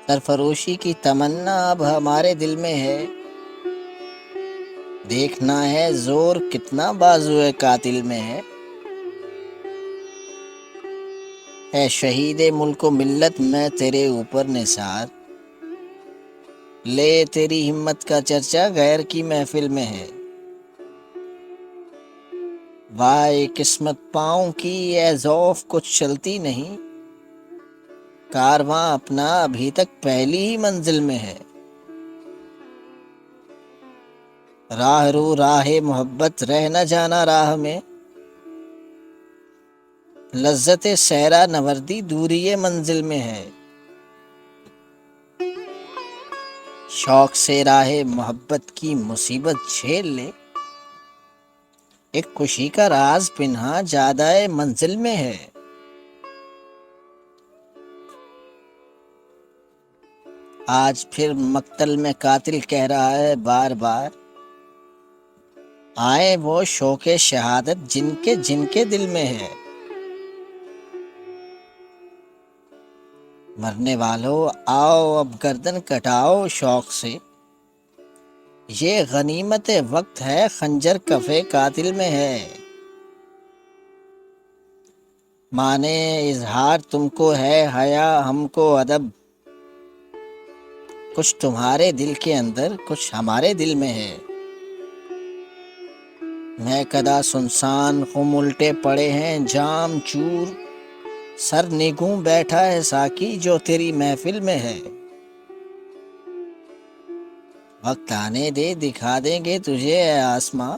سرفروشی کی تمنا اب ہمارے دل میں ہے، دیکھنا ہے زور کتنا بازو قاتل میں ہے۔ اے شہید ملک و ملت میں تیرے اوپر نثار، لے تیری ہمت کا چرچا غیر کی محفل میں ہے۔ وائے قسمت پاؤں کی اے ذوف کچھ چلتی نہیں، کارواں اپنا ابھی تک پہلی ہی منزل میں ہے۔ راہ رو راہ محبت رہ نہ جانا راہ میں، لذت سیرا نوردی دوری منزل میں ہے۔ شوق سے راہ محبت کی مصیبت جھیل لے، ایک خوشی کا راز پنہاں زیادہ منزل میں ہے۔ آج پھر مقتل میں قاتل کہہ رہا ہے بار بار، آئے وہ شوق شہادت جن کے دل میں ہے۔ مرنے والو آؤ اب گردن کٹاؤ شوق سے، یہ غنیمت وقت ہے خنجر کف قاتل میں ہے۔ مانے اظہار تم کو ہے حیا ہم کو ادب، کچھ تمہارے دل کے اندر کچھ ہمارے دل میں ہے۔ میں کدا سنسان خم الٹے پڑے ہیں جام چور، سر نگوں بیٹھا ہے ساقی جو تیری محفل میں ہے۔ وقت آنے دے دکھا دیں گے تجھے اے آسماں،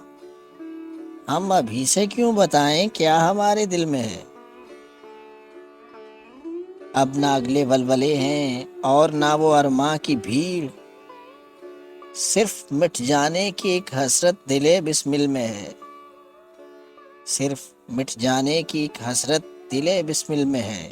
ہم ابھی سے کیوں بتائیں کیا ہمارے دل میں ہے۔ اب نہ اگلے ولولے ہیں اور نہ وہ ارماں کی بھیڑ، صرف مٹ جانے کی ایک حسرت دل بسمل میں ہے۔ صرف مٹ جانے کی ایک حسرت دل بسمل میں ہے۔